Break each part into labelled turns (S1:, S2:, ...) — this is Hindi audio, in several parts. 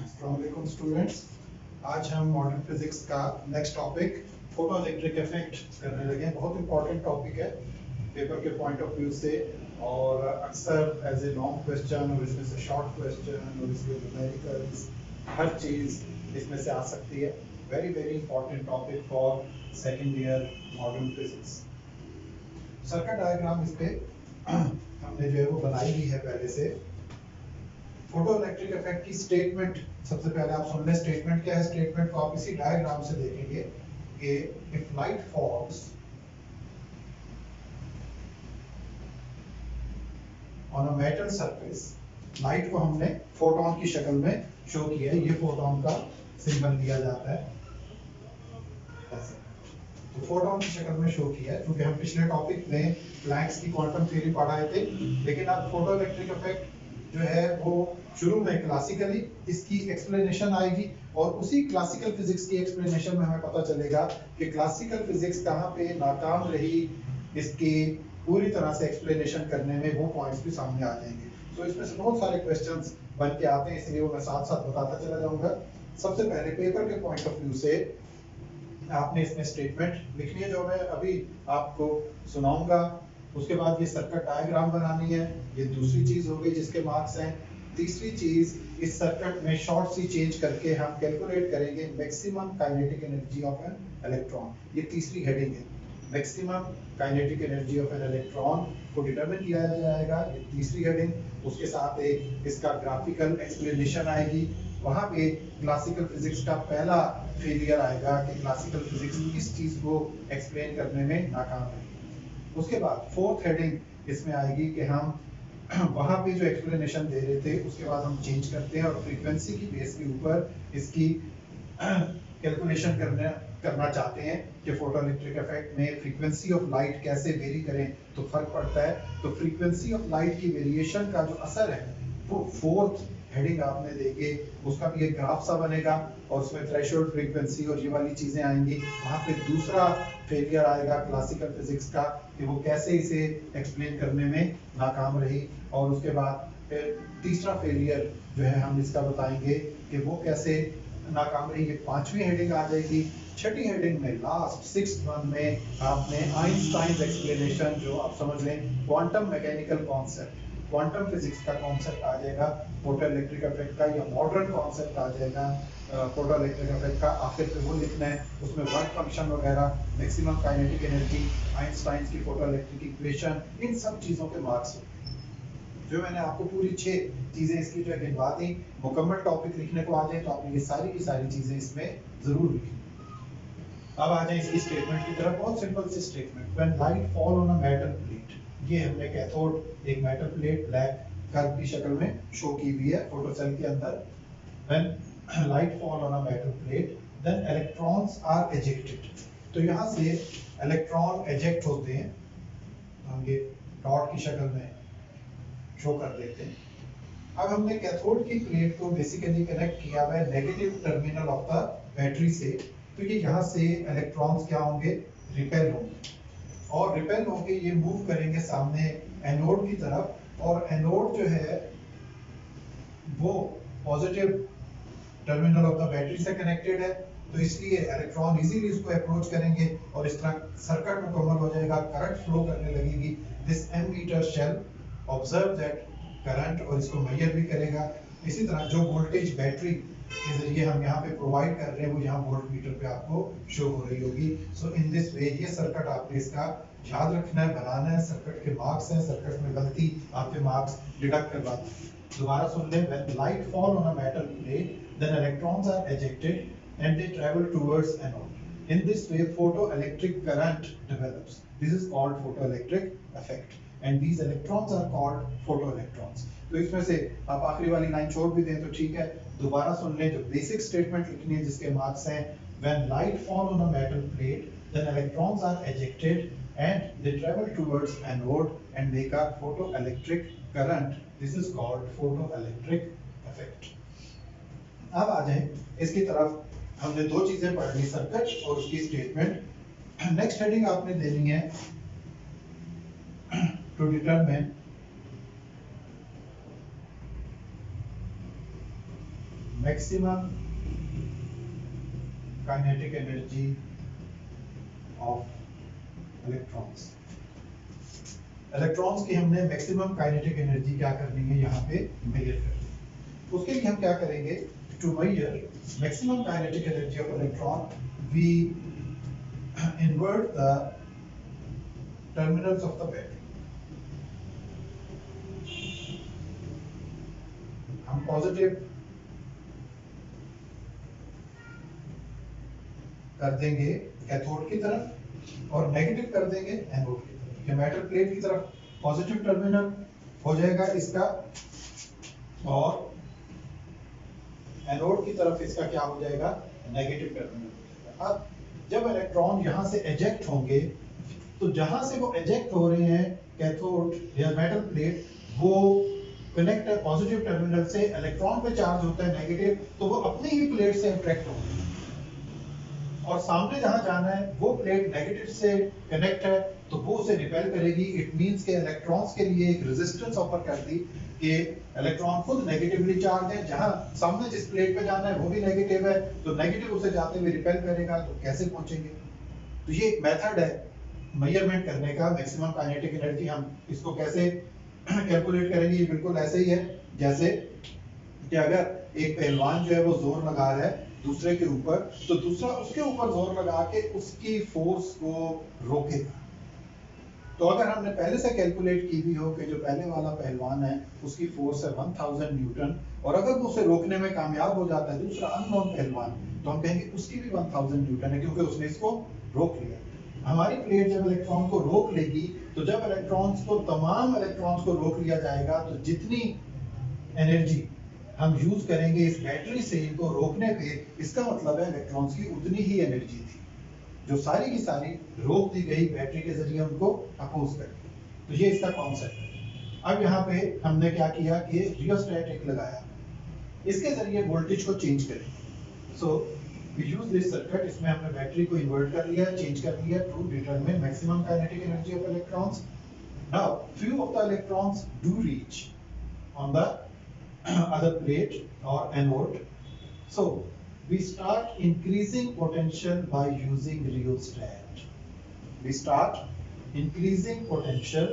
S1: अस्सलामुअलैकुम स्टूडेंट्स। आज हम मॉडर्न फिजिक्स का next topic photo electric effect करने लगे। बहुत इंपॉर्टेंट टॉपिक है पेपर के पॉइंट ऑफ व्यू से, और अक्सर एज ए लॉन्ग क्वेश्चन और इसमें से शॉर्ट क्वेश्चन और इसके न्यूमेरिकल्स हर चीज़ इसमें से आ सकती है। Very very important topic for second year modern physics. Circuit diagram इस पे हमने जो है वो बनाई हुई है पहले से। फोटो इलेक्ट्रिक इफेक्ट की स्टेटमेंट सबसे पहले आप सुन लें। स्टेटमेंट क्या है? स्टेटमेंट को आप इसी डायग्राम से देखेंगे कि if light falls on a metal surface, light को हमने फोटोन की शक्ल में शो किया है। ये फोटोन का सिंबल दिया जाता है ऐसे, तो फोटोन की शक्ल में शो किया है। क्योंकि हम पिछले टॉपिक में प्लैंक्स की क्वांटम थ्योरी पढ़ाए थे, लेकिन अब फोटो इलेक्ट्रिक इफेक्ट जो है वो शुरू में क्लासिकली इसकी एक्सप्लेनेशन आएगी, और उसी क्लासिकल फिजिक्स की एक्सप्लेनेशन में हमें पता चलेगा कि क्लासिकल फिजिक्स कहाँ पे नाकाम रही इसकी पूरी तरह से एक्सप्लेनेशन करने में। वो पॉइंट्स भी सामने आ जाएंगे। तो इसमें से बहुत सारे क्वेश्चंस बन के आते हैं, इसलिए वो मैं साथ साथ बताता चला जाऊंगा। सबसे पहले पेपर के पॉइंट ऑफ व्यू से आपने इसमें स्टेटमेंट लिखनी है जो मैं अभी आपको सुनाऊंगा। उसके बाद ये सर्किट डायग्राम बनानी है, ये दूसरी चीज हो गई जिसके मार्क्स हैं। तीसरी चीज, इस सर्किट में शॉर्ट सी चेंज करके हम कैलकुलेट करेंगे maximum kinetic energy of an electron. ये तीसरी हेडिंग है, maximum kinetic energy of an electron को डिटरमिन किया जाएगा। ये तीसरी हेडिंग। उसके साथ एक इसका ग्राफिकल एक्सप्लेनेशन आएगी। वहां पे क्लासिकल फिजिक्स का पहला फेलियर आएगा कि क्लासिकल फिजिक्स इस चीज को एक्सप्लेन करने में नाकाम है। उसके बाद फोर्थ हेडिंग इसमें आएगी कि हम वहां पे जो एक्सप्लेनेशन दे रहे थे उसके बाद हम चेंज करते हैं और फ्रीक्वेंसी की बेस के ऊपर इसकी कैलकुलेशन करना चाहते हैं कि फोटो इलेक्ट्रिक इफेक्ट में फ्रीक्वेंसी ऑफ लाइट कैसे वेरी करें तो फर्क पड़ता है। तो फ्रीक्वेंसी ऑफ लाइट की वेरिएशन का जो असर है वो फोर्थ हेडिंग आपने देखे, उसका भी एक ग्राफ सा बनेगा और उसमें थ्रेशोल्ड फ्रीक्वेंसी और ये वाली चीजें आएंगी। वहां पे दूसरा फेलियर आएगा क्लासिकल फिजिक्स का कि वो कैसे इसे एक्सप्लेन करने में नाकाम रही। और उसके बाद फिर तीसरा फेलियर जो है हम इसका बताएंगे कि वो कैसे नाकाम रही। ये पांचवी हेडिंग आ जाएगी। छठी हेडिंग में लास्ट सिक्स्थ वन में आपने आइंस्टाइन एक्सप्लेनेशन, जो आप समझ लें quantum mechanical concept, quantum physics का कॉन्सेप्ट आ जाएगा फोटो इलेक्ट्रिक इफेक्ट का, या मॉडर्न कॉन्सेप्ट आ जाएगा फोटो इलेक्ट्रिक इफेक्ट का। आखिर पे वो लिखना है, उसमें वर्क फंक्शन वगैरह, मैक्सिमम काइनेटिक एनर्जी, आइंस्टाइन की फोटो इलेक्ट्रिक इक्वेशन, इन सब चीजों के मार्क्स जो मैंने आपको पूरी 6 चीजें इसकी जो गिनवा दी। मुकम्मल टॉपिक लिखने को आ जाए तो आपने ये सारी की सारी चीजें इसमें जरूर लिखी। अब आ जाए इसकी स्टेटमेंट की तरफ। बहुत सिंपल सी statement. When light fall on a metal plate, ये हमने कैथोड एक मेटल प्लेट ब्लैक कर्व की शक्ल में शो की हुई है फोटो सेल के अंदर। When light fall on a metal plate then electrons are ejected. तो यहाँ से इलेक्ट्रॉन एजेक्ट होते हैं, हम ये डॉट की शक्ल में शो कर देते हैं। अब हमने कैथोड की प्लेट को बेसिकली कनेक्ट किया हुआ है negative terminal of the battery से, तो ये यहाँ से इलेक्ट्रॉन्स क्या होंगे? रिपेल होंगे, और रिपेल होके ये मूव करेंगे सामने एनोड की तरफ, और एनोड जो है वो positive terminal of the battery से कनेक्टेड है, तो इसलिए इलेक्ट्रॉन इजीली इसको अप्रोच करेंगे और इस तरह सर्किट मुकम्मल हो जाएगा, करंट फ्लो करने लगेगी। This ammeter shall observe that current और इसको मेजर भी करेगा। इसी तरह जो वोल्टेज बैटरी के जरिए हम यहाँ पे प्रोवाइड कर रहे हैं वो यहाँ वोल्ट मीटर पे आपको शो हो रही होगी। सो इन दिस वे ये सर्किट आपने इसका याद रखना है, बनाना है। सर्किट के मार्क्स हैं, सर्किट में गलती आपके मार्क्स डिडक्ट करवा दें। दोबारा सुन लें। When light fall on a metal plate, then electrons are ejected and they travel towards anode. In this way, photoelectric current develops. This is called photoelectric effect. And these electrons are called photoelectrons. तो इसमें से आप आखिरी वाली लाइन छोड़ भी दें तो ठीक है। दोबारा सुन लें, जो बेसिक स्टेटमेंट लिखनी है जिसके मार्क्स हैं, when light fall on a metal plate, then electrons are ejected and they travel towards anode and make a photoelectric current. This is called photoelectric effect. अब आ जाए इसकी तरफ। हमने दो चीजें पढ़ ली, सर्किट और उसकी स्टेटमेंट। नेक्स्ट हेडिंग आपने देनी है to determine maximum kinetic energy of electrons. Electrons की हमने मैक्सिमम काइनेटिक एनर्जी क्या करनी है, यहाँ पे मेजर करनी है। उसके लिए हम क्या करेंगे, to measure maximum kinetic energy of electron we invert the terminals of the battery. हम पॉजिटिव कर देंगे कैथोड की तरफ और नेगेटिव कर देंगे एनोड की तरफ। ये मेटल प्लेट की तरफ पॉजिटिव टर्मिनल हो जाएगा इसका, और एनोड की तरफ इसका क्या हो जाएगा, नेगेटिव टर्मिनल हो जाएगा। अब जब इलेक्ट्रॉन यहां से एजेक्ट होंगे, तो जहां से वो एजेक्ट हो रहे हैं कैथोड या मेटल प्लेट, वो कनेक्ट है पॉजिटिव टर्मिनल से, इलेक्ट्रॉन पे चार्ज होता है नेगेटिव, तो वो अपनी ही प्लेट से इंटरेक्ट होंगे, और सामने जहां जाना है वो प्लेट नेगेटिव से कनेक्ट है तो वो उसे रिपेल करेगी। इट मींस के इलेक्ट्रॉन्स के लिए एक रेजिस्टेंस ऑफर कर दी कि इलेक्ट्रॉन खुद नेगेटिवली चार्ज है, जहां सामने जिस प्लेट पे जाना है वो भी नेगेटिव है, तो नेगेटिव उसे जाते हुए रिपेल करेगा, तो कैसे पहुंचेंगे। तो ये एक मेथड है मेजरमेंट करने का मैक्सिमम काइनेटिक एनर्जी। हम इसको कैसे कैलकुलेट करेंगे, ये बिल्कुल ऐसे ही है जैसे कि अगर एक पहलवान जो है वो जोर लगा रहा है दूसरे के ऊपर, तो दूसरा उसके ऊपर जोर लगा के उसकी फोर्स को रोकेगा। तो अगर हमने पहले से कैलकुलेट की भी हो कि जो पहले वाला पहलवान है उसकी फोर्स है 1000 न्यूटन, और अगर वो उसे रोकने में कामयाब हो जाता है दूसरा अननोन पहलवान, तो हम कहेंगे उसकी भी 1000 न्यूटन है, क्योंकि उसने इसको रोक लिया। हमारी प्लेट जब इलेक्ट्रॉन को रोक लेगी, तो जब इलेक्ट्रॉन्स को तमाम इलेक्ट्रॉन्स को रोक लिया जाएगा, तो जितनी एनर्जी हम यूज करेंगे इस बैटरी से इनको रोकने पे, इसका मतलब है इलेक्ट्रॉन्स की उतनी ही एनर्जी थी जो सारी की सारी रोक दी गई बैटरी के जरिए उनको अपोज करके। तो ये इसका कॉन्सेप्ट है। अब यहाँ पे हमने क्या किया कि रियोस्टेट एक लगाया, इसके जरिए वोल्टेज को चेंज करेंगे। So we use this circuit, इसमें हमने बैटरी को इन्वर्ट कर लिया, चेंज कर लिया to determine maximum kinetic energy of electrons. Now few of the electrons do reach on the other plate or anode. So we start increasing potential by using rheostat. We start increasing potential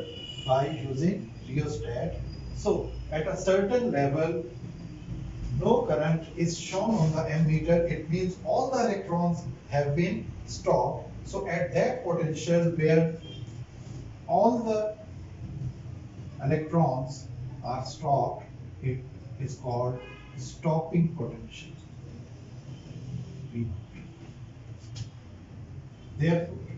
S1: by using rheostat. So at a certain level, no current is shown on the ammeter. It means all the electrons have been stopped. So at that potential where all the electrons are stopped, it is called stopping potential. Therefore,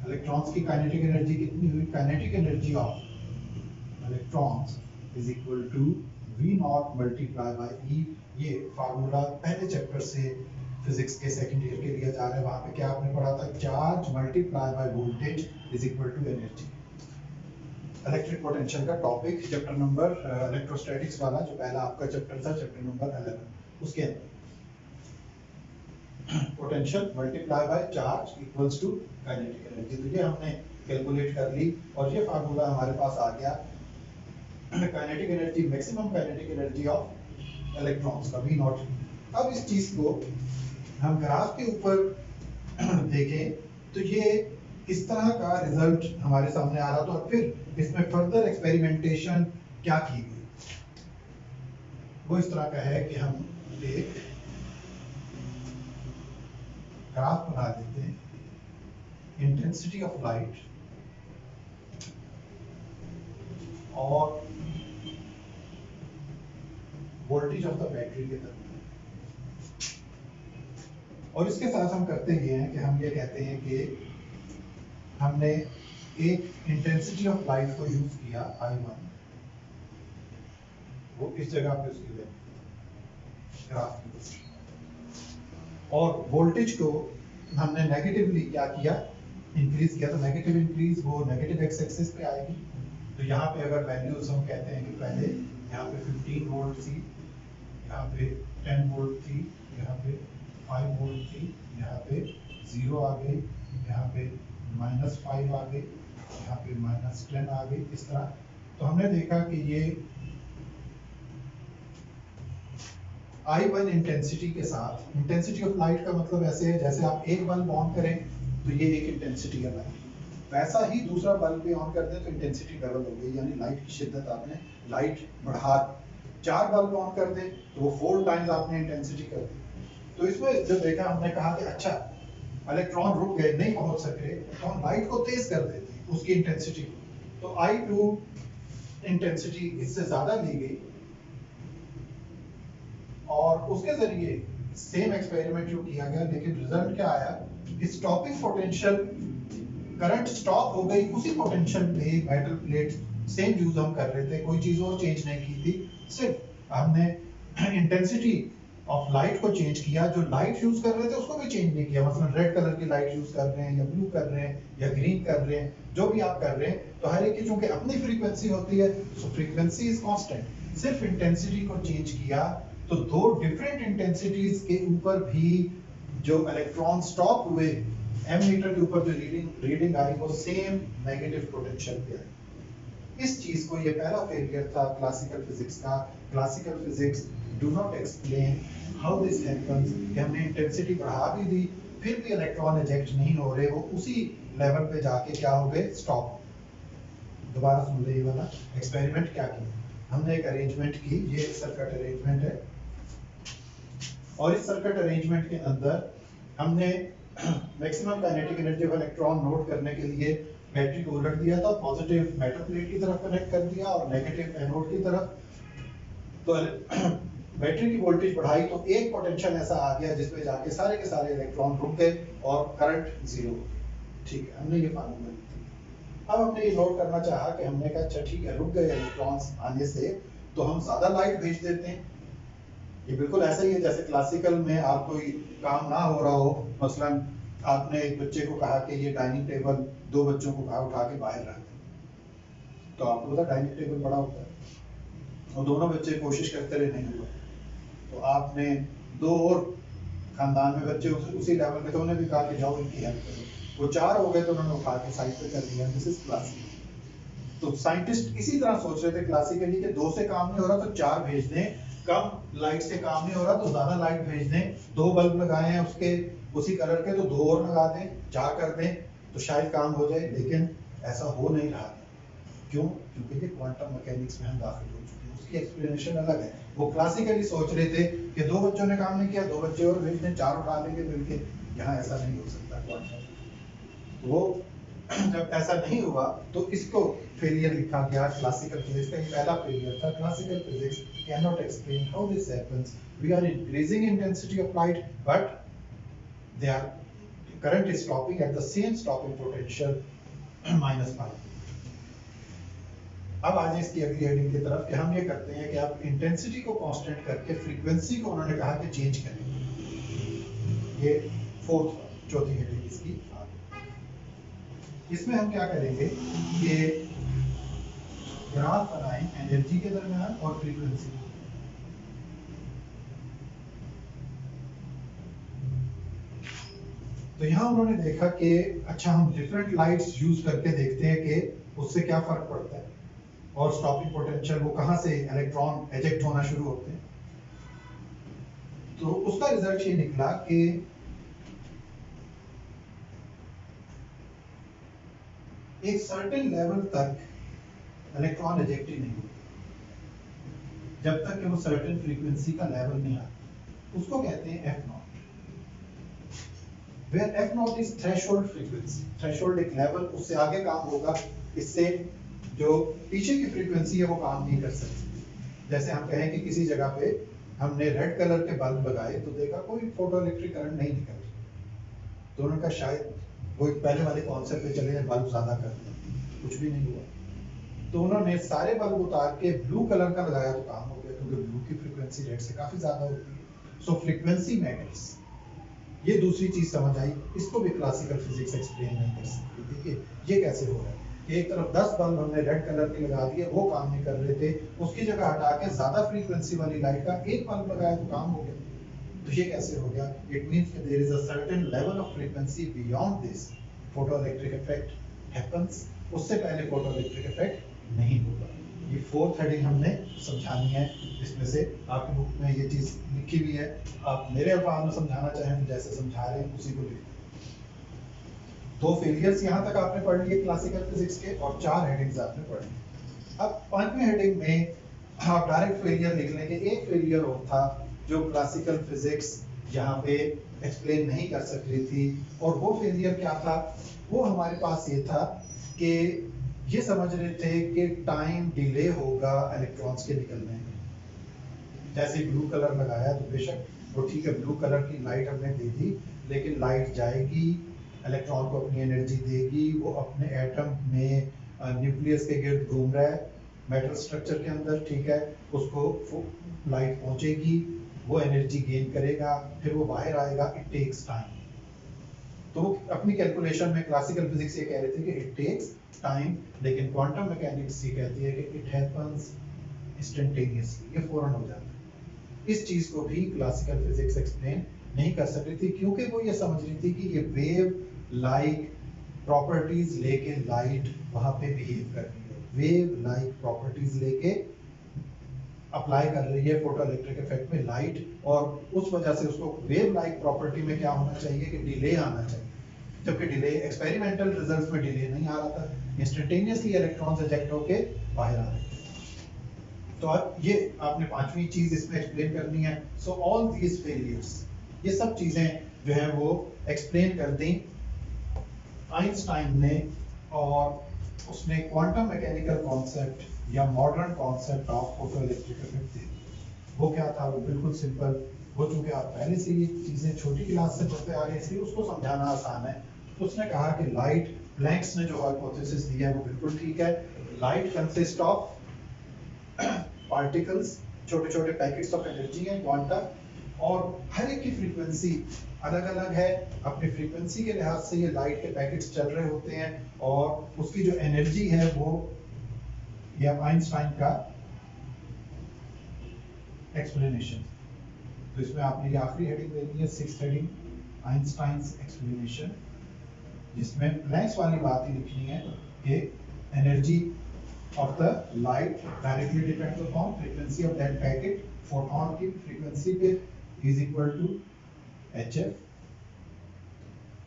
S1: electrons की काइनेटिक एनर्जी कितनी हुई, kinetic energy of electrons is equal to V naught multiply by E। ये फार्मूला पहले चैप्टर से फिजिक्स के सेकंड ईयर के लिया जा रहा है। वहां पे क्या आपने पढ़ा था, charge multiply by voltage is equal to energy. Electric potential का टॉपिक चैप्टर नंबर इलेक्ट्रोस्टैटिक्स वाला जो पहला आपका चैप्टर था, चैप्टर नंबर 11, उसके अंदर potential multiply by charge equals to kinetic energy. तो ये हमने कैलकुलेट कर ली और ये फार्मूला हमारे पास आ गया kinetic energy, maximum kinetic energy of electrons का V नॉट। अब इस चीज को हम ग्राफ के ऊपर देखें तो ये इस तरह का रिजल्ट हमारे सामने आ रहा था, और फिर इसमें फर्दर एक्सपेरिमेंटेशन क्या की गई वो इस तरह का है कि हम एक ग्राफ बना देते हैं, इंटेंसिटी ऑफ लाइट और वोल्टेज ऑफ द बैटरी के तरफ। और इसके साथ हम करते ये हैं कि हम ये कहते हैं कि हमने एक इंटेंसिटी ऑफ लाइट को यूज किया I1, वो इस जगह पे उसकी ग्राफ की, और वोल्टेज को हमने नेगेटिवली क्या किया, इंक्रीज किया। तो नेगेटिव इंक्रीज वो नेगेटिव एक्स एक्सिस पे आएगी। तो यहाँ पे अगर वैल्यूज हम कहते हैं कि पहले यहाँ पे 15 वोल्ट थी, यहाँ पे 10 वोल्ट थी, यहाँ पे 5 वोल्ट थी, यहाँ पे 0 आ गई, यहाँ पे -5 आ गई, यहाँ पे -10 आ गई, इस तरह। तो हमने देखा कि ये I1 इंटेंसिटी के साथ, इंटेंसिटी ऑफ लाइट का मतलब ऐसे है जैसे आप एक बल्ब ऑन करें तो ये एक इंटेंसिटी है लाइट, वैसा ही दूसरा बल्ब भी ऑन कर दें तो इंटेंसिटी डबल हो गई, यानी लाइट की शिद्दत आपने लाइट बढ़ा, 4 बल्ब ऑन कर दें तो वो 4 टाइम्स आपने इंटेंसिटी कर दी। तो इसमें जब देखा हमने कहा कि अच्छा इलेक्ट्रॉन रुक गए, नहीं पहुंच सके, तो हम लाइट को तेज कर देते हैं उसकी इंटेंसिटी को, तो I2 इंटेंसिटी इससे ज्यादा ली गई और उसके जरिए सेम एक्सपेरिमेंट जो किया गया, लेकिन रिजल्ट क्या आया, स्टॉपिंग पोटेंशियल, करंट स्टॉप हो गई उसी पोटेंशियल पे मेटल प्लेट, सेम यूज हम कर रहे थे, कोई चीज और चेंज नहीं की थी, सिर्फ हमने इंटेंसिटी ऑफ लाइट को चेंज किया, जो लाइट यूज कर रहे थे उसको भी चेंज नहीं किया, मतलब रेड कलर की लाइट यूज कर रहे हैं या ब्लू कर रहे हैं या ग्रीन कर रहे हैं, जो भी आप कर रहे हैं, तो हर एक की चूंकि अपनी फ्रीक्वेंसी होती है, सो फ्रीक्वेंसी इज कांस्टेंट, सिर्फ इंटेंसिटी को चेंज किया, तो दो डिफरेंट इंटेंसिटीज के ऊपर भी जो इलेक्ट्रॉन स्टॉप हुए, एम मीटर के ऊपर जो रीडिंग आई वो सेम नेगेटिव पोटेंशियल पे आई। इस चीज को, ये पहला फेलियर था क्लासिकल फिजिक्स का। Classical physics do not explain how this happens, कि हमने इंटेंसिटी बढ़ा भी दी फिर भी इलेक्ट्रॉन इजेक्ट नहीं हो रहे, वो उसी लेवल पे जाके क्या हो गए, स्टॉप। दोबारा सुन ले ये वाला एक्सपेरिमेंट क्या किया हमने, एक अरेंजमेंट की, ये एक सर्किट अरेंजमेंट है, और इस सर्किट अरेंजमेंट के अंदर हमने maximum kinetic energy of electron note करने के लिए बैटरी को उलट दिया था, पॉजिटिव मेटल प्लेट की तरफ कनेक्ट कर दिया और नेगेटिव एनोड की तरफ, तो बैटरी की वोल्टेज बढ़ाई तो एक पोटेंशियल ऐसा आ गया जिसमें जाके सारे के सारे इलेक्ट्रॉन रुक गए और करंट जीरो। ठीक है, हमने ये फार्मूला, अब हमने ये नोट करना चाहा कि हमने कहा अच्छा ठीक है, रुक गए इलेक्ट्रॉन्स आने से तो हम ज्यादा लाइट भेज देते हैं। ये बिल्कुल ऐसा ही है जैसे क्लासिकल में आप कोई काम ना हो रहा हो, मसलन आपने एक बच्चे को कहा कि ये डाइनिंग टेबल, दो बच्चों को कहा उठा के बाहर रख दे, तो आपको पता डाइनिंग टेबल बड़ा होता है और दोनों बच्चे कोशिश करते रहे, नहीं हुआ, तो आपने दो और खानदान में बच्चे उसी लेवल में, तो उन्हें भी कहा कि जाओ इनकी हेल्प करो, वो 4 हो गए तो उन्होंने उठा के साइड पे कर दिया। This is classical. तो साइंटिस्ट इसी तरह सोच रहे थे क्लासिकली कि 2 से काम नहीं हो रहा तो 4 भेज दें, कम लाइट से काम नहीं हो रहा तो ज्यादा लाइट भेज दें, 2 बल्ब लगाए हैं उसके उसी कलर के तो 2 और लगा दें, 4 कर दें तो शायद काम हो जाए, लेकिन ऐसा हो नहीं रहा। क्यों? क्योंकि ये क्वांटम मैकेनिक्स में हम दाखिल हो चुके हैं, उसकी एक्सप्लेनेशन अलग है। वो क्लासिकली सोच रहे थे कि 2 बच्चों ने काम नहीं किया, 2 बच्चे और भेज दें, 4 उठा लेंगे मिलके, यहाँ ऐसा नहीं हो सकता क्वांटम। तो वो जब ऐसा नहीं हुआ तो इसको फेलियर लिखा गया क्लासिकल फिजिक्स का, ये पहला फेलियर था। Classical physics can not explain how this happens, we are increasing intensity of light but they are current is stopping at the same stopping potential -5। अब आ जाए इसकी अगली हेडिंग की तरफ कि हम ये करते हैं कि आप इंटेंसिटी को कांस्टेंट करके फ्रीक्वेंसी को उन्होंने कहा कि चेंज करें। ये चौथी हेडिंग इसकी। इसमें हम क्या करेंगे कि ग्राफ बनाएं एनर्जी के दरमियान और फ्रीक्वेंसी। तो यहाँ उन्होंने देखा कि अच्छा हम डिफरेंट लाइट्स यूज करके देखते हैं कि उससे क्या फर्क पड़ता है और स्टॉपिंग पोटेंशियल वो कहाँ से इलेक्ट्रॉन एजेक्ट होना शुरू होते हैं। तो उसका रिजल्ट ये निकला कि एक सर्टेन लेवल तक इलेक्ट्रॉन एजेक्ट ही नहीं होते जब तक कि वो सर्टेन फ्रीक्वेंसी का लेवल नहीं आता, उसको कहते हैं F not. Where F naught is threshold frequency, threshold एक लेवल, उससे आगे काम होगा, इससे जो पीछे की फ्रीक्वेंसी है वो काम नहीं कर सकती। जैसे हम कहें कि किसी जगह पे हमने रेड कलर के बल्ब लगाए तो देखा कोई फोटो इलेक्ट्रिक करंट नहीं निकल रही, तो उन्होंने कहा शायद वो पहले वाले कॉन्सेप्ट पे चले जाए, बल्ब ज्यादा कर दें, कुछ भी नहीं हुआ। तो उन्होंने सारे बल्ब उतार के ब्लू कलर का लगाया तो काम हो गया, क्योंकि ब्लू की फ्रीक्वेंसी रेड से काफी ज्यादा होती है। सो फ्रीक्वेंसी मैटर्स। ये दूसरी चीज समझ आई, इसको भी क्लासिकल फिजिक्स एक्सप्लेन नहीं कर सकती। देखिए ये कैसे हो रहा है, एक तरफ 10 बल्ब हमने रेड कलर के लगा दिए, वो काम नहीं कर रहे थे, उसकी जगह हटा के ज्यादा फ्रीक्वेंसी वाली लाइट का एक बल्ब लगाया तो काम हो गया। तो ये कैसे हो गया? इट मींस कि there is a certain level of frequency beyond this photo electric effect happens, उससे पहले फोटो इलेक्ट्रिक इफेक्ट नहीं होगा। ये फोर्थ हेडिंग हमने समझानी है। इसमें से आपकी बुक में ये चीज लिखी हुई है, आप मेरे अल्फाज में समझाना चाहें तो जैसे समझा रहे हैं उसी को लिखें। दो फेलियर्स यहाँ तक आपने पढ़ लिए क्लासिकल फिजिक्स के, और 4 हेडिंग्स आपने पढ़ ली। अब 5वीं हेडिंग में आप डायरेक्ट फेलियर लिख लेंगे। एक फेलियर और था जो क्लासिकल फिजिक्स यहाँ पे एक्सप्लेन नहीं कर सक रही थी, और वो फेलियर क्या था? वो हमारे पास ये था कि ये समझ रहे थे कि टाइम डिले होगा इलेक्ट्रॉन्स के निकलने में। जैसे ब्लू कलर लगाया तो बेशक वो ठीक है, ब्लू कलर की लाइट हमने दे दी, लेकिन लाइट जाएगी, इलेक्ट्रॉन को अपनी एनर्जी देगी, वो अपने एटम में न्यूक्लियस के गिर्द घूम रहा है मेटल स्ट्रक्चर के अंदर, ठीक है, उसको लाइट पहुंचेगी, वो एनर्जी गेन करेगा, फिर वो बाहर आएगा, इट टेक्स टाइम। तो अपनी कैलकुलेशन में क्लासिकल फिजिक्स ये कह रहे थे कि इट टेक्स टाइम, लेकिन क्वांटम मैकेनिक्स ये कहती है कि इट हैपेंस इंस्टेंटेनियसली, ये फौरन हो जाता है। इस चीज को भी क्लासिकल फिजिक्स एक्सप्लेन नहीं कर सक रही थी, क्योंकि वो ये समझ रही थी कि ये वेव लाइक प्रॉपर्टीज लेके लाइट वहां पे बिहेव कर रही है, वेव लाइक प्रॉपर्टीज लेके अप्लाई कर रही है फोटो इलेक्ट्रिक इफेक्ट में लाइट, और उस वजह से उसको वेव लाइक प्रॉपर्टी में क्या होना चाहिए कि डिले आना चाहिए, जबकि डिले एक्सपेरिमेंटल रिजल्ट्स में डिले नहीं आ रहा था, इंस्टेंटेनियसली इलेक्ट्रॉन्स इजेक्ट होके बाहर आ रहे थे। तो अब ये आपने 5वीं चीज इसमें एक्सप्लेन करनी है। सो ऑल दीज फेलियर्स, ये सब चीजें जो है वो एक्सप्लेन कर दी आइंस्टाइन ने, और उसने क्वांटम मैकेनिकल कॉन्सेप्ट या modern concept of photo electric effect दे। वो क्या था? वो बिल्कुल सिंपल, वो चूंकि आप पहले से ये चीजें छोटी क्लास से पढ़ते आ रहे हैं इसलिए उसको समझाना आसान है। उसने कहा कि लाइट, प्लैंक्स ने जो हाइपोथेसिस दिया है वो बिल्कुल ठीक है, लाइट कंसिस्ट ऑफ पार्टिकल्स, छोटे छोटे पैकेट्स ऑफ एनर्जी हैं क्वांटा, और हर एक की फ्रीक्वेंसी अलग अलग है। अपनी फ्रीक्वेंसी के लिहाज से ये लाइट के पैकेट्स चल रहे होते हैं, और उसकी जो एनर्जी है वो, ये आइंस्टाइन का एक्सप्लेनेशन। तो इसमें आपने ये आखिरी हेडिंग देनी है, 6th हेडिंग, आइंस्टाइन्स एक्सप्लेनेशन, जिसमें प्लैंक्स वाली बात ही लिखनी है कि energy of the light directly depends upon frequency of that packet, photon की frequency पे is equal to hf।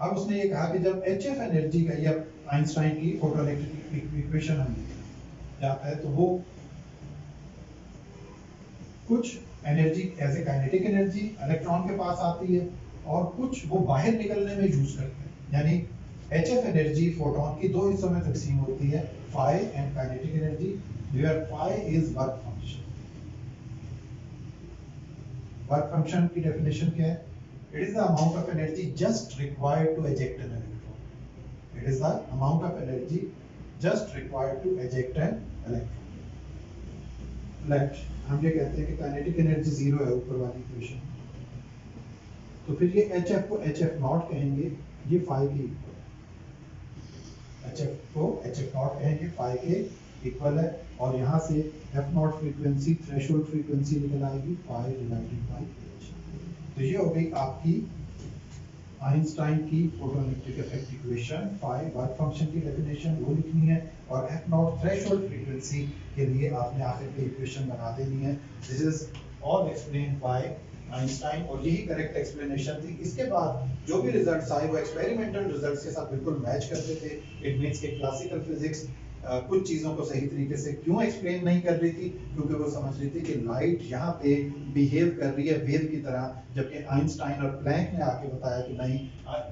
S1: अब उसने ये कहा कि जब hf एनर्जी का, या आइंस्टाइन की फोटोइलेक्ट्रिक इक्वेशन हम जाता है, तो वो कुछ energy as a kinetic energy electron के पास आती है, और कुछ वो बाहर निकलने में यूज करते हैं। यानी HF एनर्जी फोटोन की 2 हिस्सों में तकसीम होती है, phi and kinetic energy, where phi is work function. Work function की डेफिनेशन क्या है? It is the amount of energy just required to eject an electron. It is the amount of energy just required to eject an electron. Let हम ये कहते हैं कि काइनेटिक एनर्जी 0 है ऊपर वाली इक्वेशन, तो फिर ये HF को HF नॉट कहेंगे, ये phi की, HF को HF नॉट कहेंगे, phi के इक्वल है, और यहाँ से F not frequency, threshold frequency निकल आएगी phi डिवाइडेड बाय h। तो ये हो गई आपकी आइंस्टाइन की photoelectric effect equation. phi work function की डेफिनेशन वो लिखनी है, और F नॉट थ्रेशोल्ड फ्रीक्वेंसी के लिए आपने आखिर की इक्वेशन बना देनी है। This is all explained bye Einstein, और यही करेक्ट एक्सप्लेनेशन थी। इसके बाद जो भी रिजल्ट्स आए वो एक्सपेरिमेंटल रिजल्ट्स के साथ बिल्कुल मैच करते थे। इट मींस कि क्लासिकल फिजिक्स कुछ चीज़ों को सही तरीके से क्यों एक्सप्लेन नहीं कर रही थी, क्योंकि वो समझ रही थी कि लाइट यहाँ पे बिहेव कर रही है वेव की तरह, जबकि आइंस्टाइन और प्लैंक ने आके बताया कि नहीं,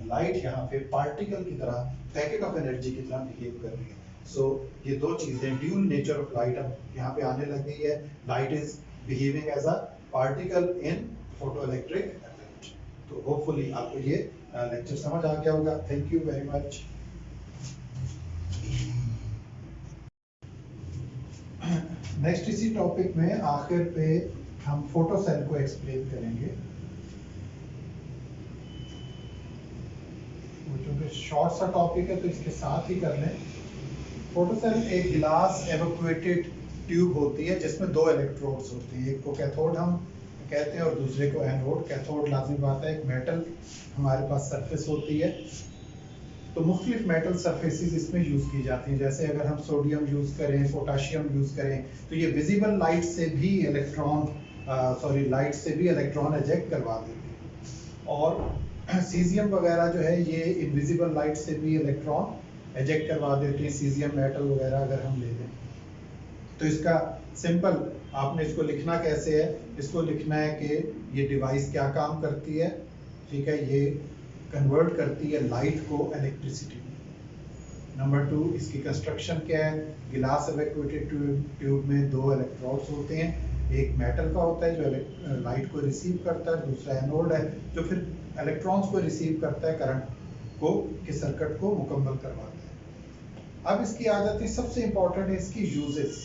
S1: लाइट यहाँ पे पार्टिकल की तरह, पैकेट ऑफ एनर्जी की तरह बिहेव कर रही है। सो ये दो चीजें, ड्यूल नेचर ऑफ लाइट अब यहाँ पे आने लग गई है। Light is behaving as a particle in photoelectric effect. तो होपफुली आपको ये लेक्चर समझ आ गया होगा। Thank you very much. Next इसी टॉपिक में आखिर पे हम फोटो सेल को एक्सप्लेन करेंगे। चूंकि शॉर्ट सा टॉपिक है तो इसके साथ ही कर लें। फोटो सेल एक गिलास एवोक्यूएटेड ट्यूब होती है जिसमें 2 इलेक्ट्रोड्स होती हैं, एक को कैथोड हम कहते हैं और दूसरे को एनोड। कैथोड लाजिम बात है, एक मेटल हमारे पास सरफेस होती है तो मुख्तलिफ मेटल सरफेसेस इसमें यूज़ की जाती हैं। जैसे अगर हम सोडियम यूज़ करें, पोटाशियम यूज़ करें, तो ये विजिबल लाइट से भी इलेक्ट्रॉन एजेक्ट करवा देते हैं। और सीजियम वगैरह जो है ये इनविजिबल लाइट से भी इलेक्ट्रॉन एजेक्ट करवा देते हैं। सीजियम मेटल वगैरह अगर हम ले लें तो इसका सिंपल आपने इसको लिखना कैसे है, इसको लिखना है कि ये डिवाइस क्या काम करती है, ठीक है, ये कन्वर्ट करती है लाइट को इलेक्ट्रिसिटी में। नंबर 2, इसकी कंस्ट्रक्शन क्या है। गिलास इवैक्यूएटेड ट्यूब में 2 इलेक्ट्रोड्स होते हैं, एक मेटल का होता है जो लाइट को रिसीव करता है, दूसरा एनोड है जो फिर इलेक्ट्रॉन्स को रिसीव करता है, करंट को के सर्किट को मुकम्मल करवाता है। अब इसकी आ जाती है सबसे इंपॉर्टेंट है इसकी यूजेस,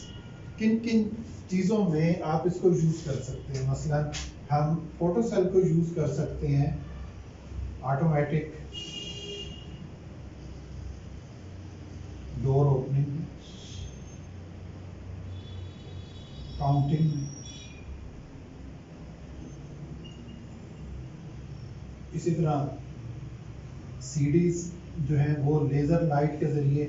S1: किन किन चीज़ों में आप इसको यूज़ कर सकते हैं। मसलन हम फोटो सेल को यूज़ कर सकते हैं ऑटोमेटिक डोर ओपनिंग, काउंटिंग, इसी तरह सीडीज जो है वो लेज़र लाइट के ज़रिए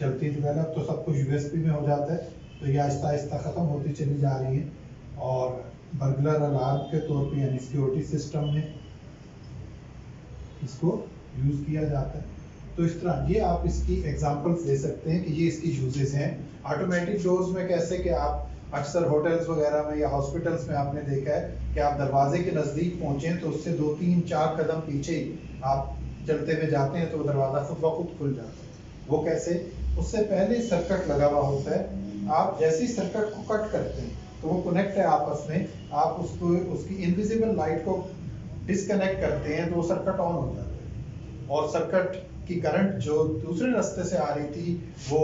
S1: चलती थी पहले, तो सब कुछ यूएसबी में हो जाता है, तो ये आहिस्ता आहिस्ता ख़त्म होती चली जा रही है। और बर्गलर अलार्म के तौर पे यानी सिक्योरिटी सिस्टम में इसको यूज़ किया जाता है। तो इस तरह ये आप इसकी एग्जांपल्स दे सकते हैं कि ये इसकी यूजेस हैं। ऑटोमेटिक डोर्स में कैसे कि आप अक्सर होटल्स वगैरह में या हॉस्पिटल्स में आपने देखा है कि आप दरवाजे के नज़दीक पहुँचें तो उससे 2, 3, 4 कदम पीछे ही आप चलते हुए जाते हैं तो वो दरवाज़ा खुद ब खुद खुल जाता है। वो कैसे, उससे पहले सर्किट लगा हुआ होता है, आप जैसे ही सर्किट को कट करते हैं तो वो कनेक्ट है आपस में, आप उसको उसकी इनविजिबल लाइट को डिस्कनेक्ट करते हैं तो वो सर्किट ऑन हो जाता है और सर्किट की करंट जो दूसरे रास्ते से आ रही थी वो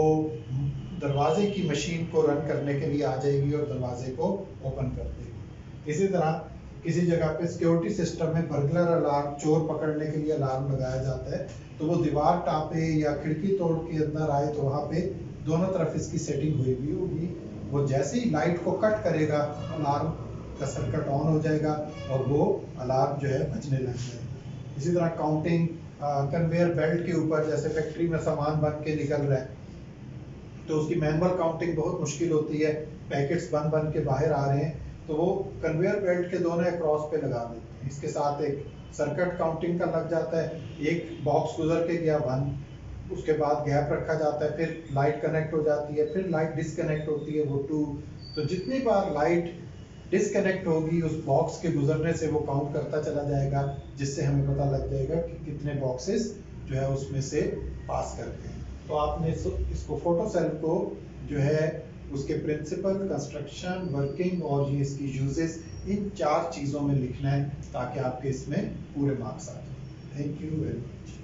S1: दरवाजे की मशीन को रन करने के लिए आ जाएगी और दरवाजे को ओपन कर देगी। इसी तरह किसी जगह पे सिक्योरिटी सिस्टम में बर्गलर अलार्म, चोर पकड़ने के लिए अलार्म लगाया जाता है, तो वो दीवार टापे या खिड़की तोड़ के अंदर आए तो वहाँ पे दोनों तरफ इसकी सेटिंग हुई हुई होगी। वो जैसे ही लाइट को कट करेगा अलार्म का सर्किट ऑन हो जाएगा और वो अलार्म जो है बजने लग जाएगा। इसी तरह काउंटिंग, कन्वेयर बेल्ट के ऊपर जैसे फैक्ट्री में सामान बन के निकल रहा है तो उसकी मैनुअल काउंटिंग बहुत मुश्किल होती है, पैकेट्स बन बन के बाहर आ रहे हैं तो वो कन्वेयर बेल्ट के दोनों क्रॉस पे लगा देते हैं। इसके साथ एक सर्किट काउंटिंग का लग जाता है, एक बॉक्स गुजर के गया 1, उसके बाद गैप रखा जाता है, फिर लाइट कनेक्ट हो जाती है, फिर लाइट डिसकनेक्ट होती है वो 2। तो जितनी बार लाइट डिसकनेक्ट होगी उस बॉक्स के गुजरने से वो काउंट करता चला जाएगा, जिससे हमें पता लग जाएगा कि कितने बॉक्सेस जो है उसमें से पास करते हैं। तो आपने इसको फोटो सेल को जो है उसके प्रिंसिपल, कंस्ट्रक्शन, वर्किंग और ये इसकी यूजेस, इन 4 चीज़ों में लिखना है ताकि आपके इसमें पूरे मार्क्स आ जाए। Thank you very much.